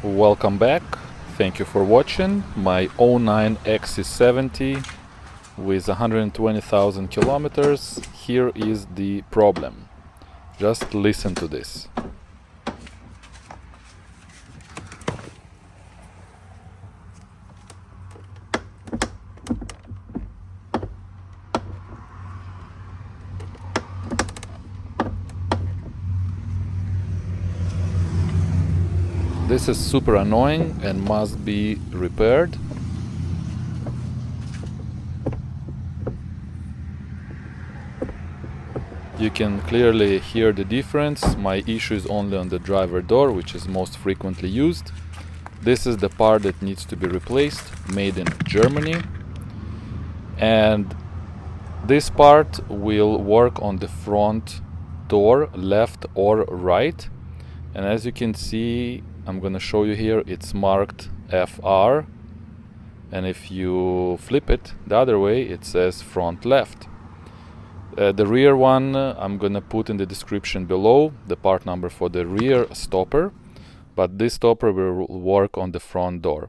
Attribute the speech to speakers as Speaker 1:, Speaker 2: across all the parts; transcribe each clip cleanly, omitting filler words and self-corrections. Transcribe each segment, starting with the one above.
Speaker 1: Welcome back. Thank you for watching my '09 XC70 with 120,000 kilometers. Here is the problem. Just listen to this. This is super annoying and must be repaired. You can clearly hear the difference. My issue is only on the driver door, which is most frequently used. This is the part that needs to be replaced, made in Germany. And this part will work on the front door, left or right. And as you can see, I'm gonna show you here, it's marked FR. And if you flip it the other way, it says front left. The rear one, I'm gonna put in the description below, the part number for the rear stopper. But this stopper will work on the front door.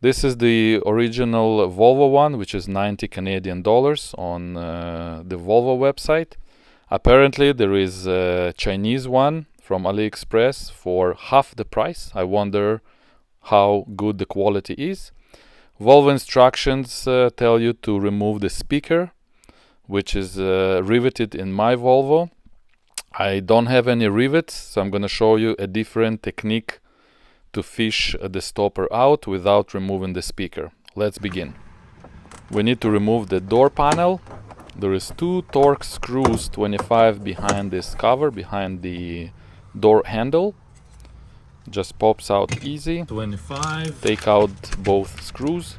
Speaker 1: This is the original Volvo one, which is 90 Canadian dollars on the Volvo website. Apparently there is a Chinese one from AliExpress for half the price. I wonder how good the quality is. Volvo instructions tell you to remove the speaker, which is riveted in my Volvo. I don't have any rivets, so I'm going to show you a different technique to fish the stopper out without removing the speaker. Let's begin. We need to remove the door panel. There is 2 Torx screws 25 behind this cover, behind the door handle. Just pops out easy.
Speaker 2: 25.
Speaker 1: Take out both screws.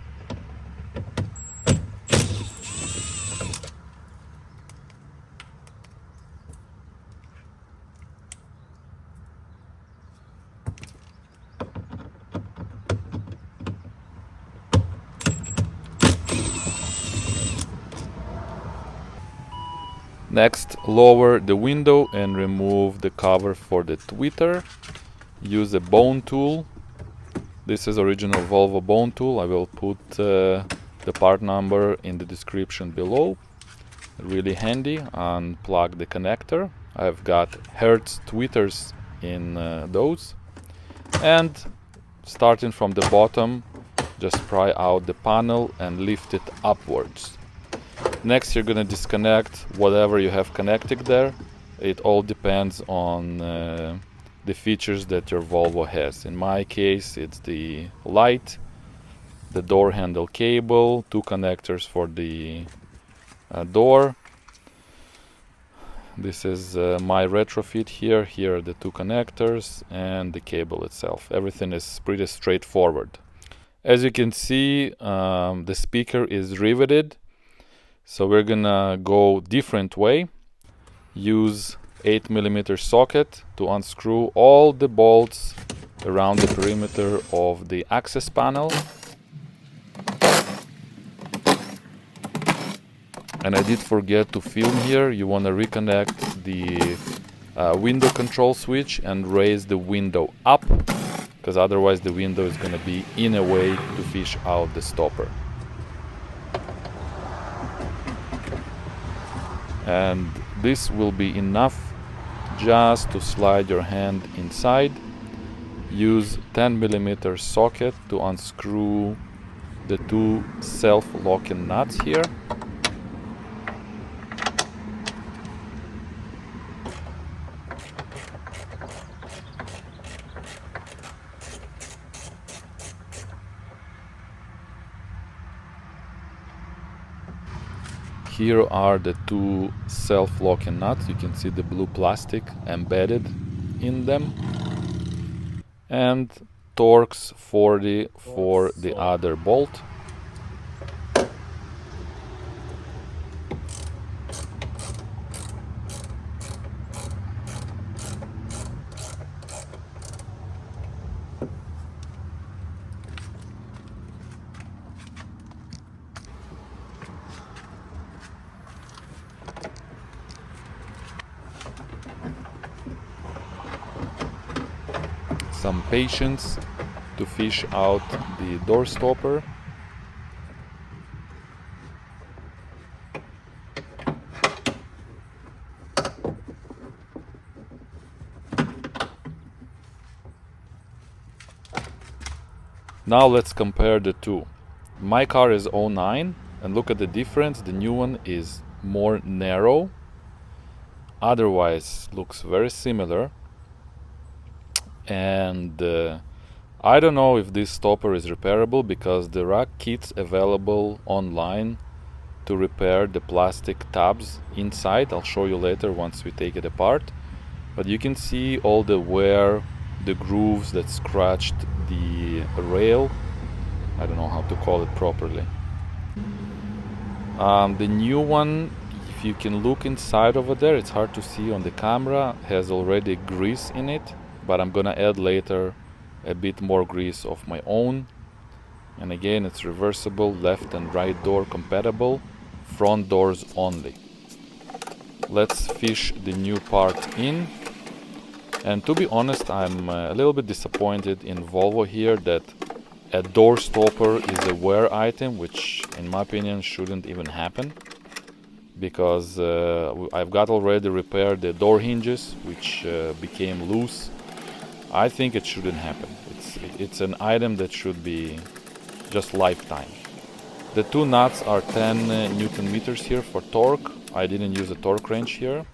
Speaker 1: Next, lower the window and remove the cover for the tweeter. Use a bone tool. This is original Volvo bone tool. I will put the part number in the description below. Really handy. Unplug the connector. I've got Hertz tweeters in those. And starting from the bottom, just pry out the panel and lift it upwards. Next, you're gonna disconnect whatever you have connected there. It all depends on the features that your Volvo has. In my case, it's the light, the door handle cable, 2 connectors for the door. This is my retrofit here. Here are the 2 connectors and the cable itself. Everything is pretty straightforward. As you can see, the speaker is riveted. So we're gonna go different way. Use 8mm socket to unscrew all the bolts around the perimeter of the access panel. And I did forget to film here. You want to reconnect the window control switch and raise the window up, because otherwise the window is gonna be in a way to fish out the stopper. And this will be enough just to slide your hand inside. Use 10mm socket to unscrew the 2 self-locking nuts here. Here are the 2 self-locking nuts. You can see the blue plastic embedded in them. And Torx 40 for the other bolt. Some patience. to fish out the door stopper. Now let's compare the two. My car is 09, and look at the difference. The new one is more narrow. Otherwise looks very similar. And I don't know if this stopper is repairable, because there are kits available online to repair the plastic tabs inside. I'll show you later once we take it apart. But you can see all the wear, the grooves that scratched the rail. I don't know how to call it properly. The new one, if you can look inside over there, it's hard to see on the camera, has already grease in it, but I'm gonna add later a bit more grease of my own. And again, it's reversible, left and right door compatible, front doors only. Let's fish the new part in. And to be honest, I'm a little bit disappointed in Volvo here that a door stopper is a wear item, which in my opinion shouldn't even happen, because I've got already repaired the door hinges, which became loose. I think it shouldn't happen. It's an item that should be just lifetime. The two nuts are 10 Newton meters here for torque. I didn't use a torque wrench here.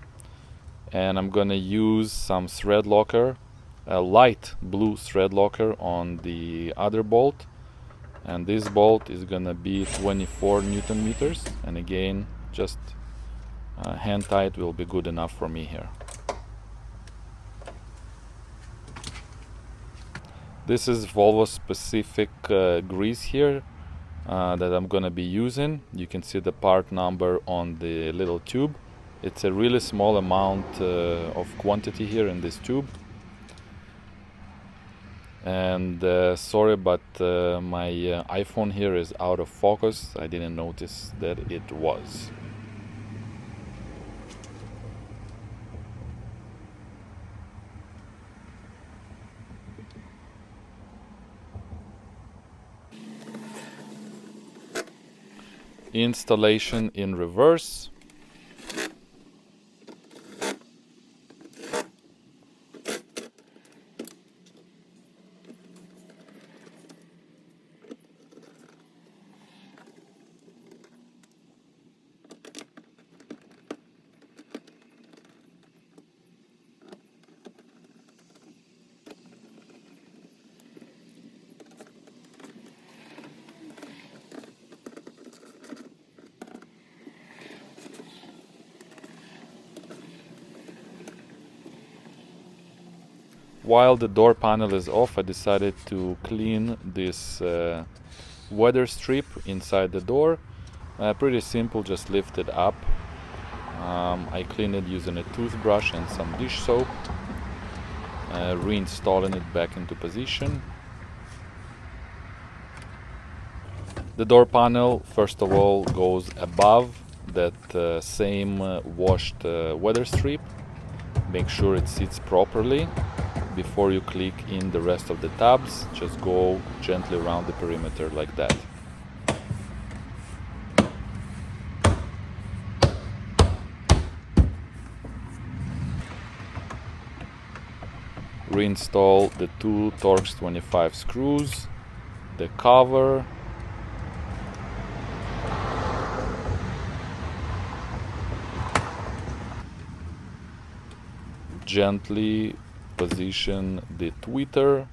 Speaker 1: And I'm gonna use some thread locker, a light blue thread locker on the other bolt. And this bolt is gonna be 24 Newton meters. And again, just hand tight will be good enough for me here. This is Volvo specific grease here that I'm gonna be using. You can see the part number on the little tube. It's a really small amount of quantity here in this tube. And sorry, but my iPhone here is out of focus. I didn't notice that it was. Installation in reverse. While the door panel is off, I decided to clean this weather strip inside the door. Pretty simple, just lift it up. I cleaned it using a toothbrush and some dish soap, reinstalling it back into position. The door panel, first of all, goes above that same washed weather strip. Make sure it sits properly. Before you click in the rest of the tabs, just go gently around the perimeter like that. Reinstall the two Torx 25 screws, the cover, gently position the tweeter,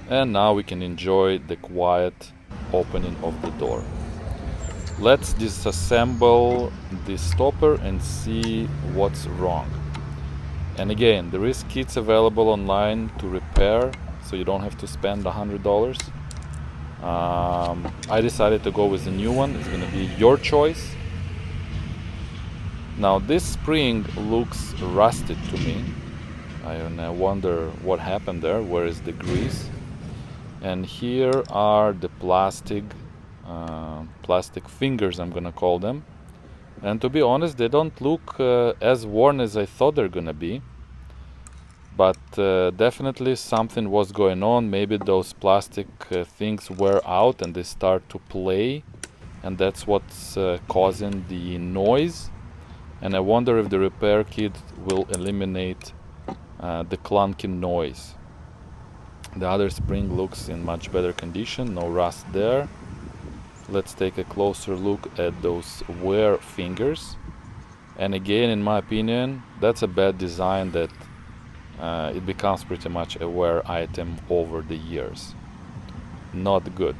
Speaker 1: and now we can enjoy the quiet opening of the door. Let's disassemble the stopper and see what's wrong. And again, there is kits available online to repair, so you don't have to spend $100. I decided to go with the new one. It's gonna be your choice. Now this spring looks rusted to me. I wonder what happened there. Where is the grease? and here are the plastic fingers, I'm gonna call them. And to be honest, they don't look as worn as I thought they're gonna be, but definitely something was going on. Maybe those plastic things wear out and they start to play, and that's what's causing the noise. And I wonder if the repair kit will eliminate the clunky noise. The other spring looks in much better condition, no rust there. Let's take a closer look at those wear fingers. And again, in my opinion, that's a bad design that it becomes pretty much a wear item over the years. Not good.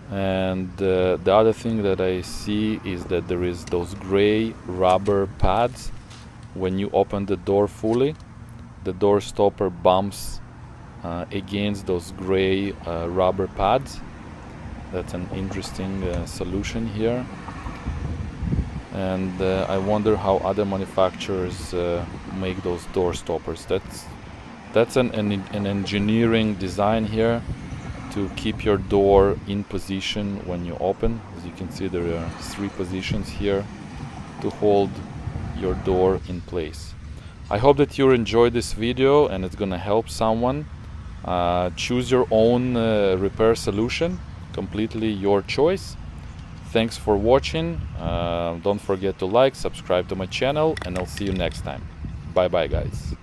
Speaker 1: And the other thing that I see is that there is those gray rubber pads. When you open the door fully, the door stopper bumps against those gray rubber pads. That's an interesting solution here. And I wonder how other manufacturers make those door stoppers. That's an engineering design here to keep your door in position when you open. As you can see, there are 3 positions here to hold your door in place. I hope that you enjoyed this video and it's gonna help someone. Choose your own repair solution, completely your choice. Thanks for watching. Don't forget to like, subscribe to my channel, and I'll see you next time. Bye bye, guys.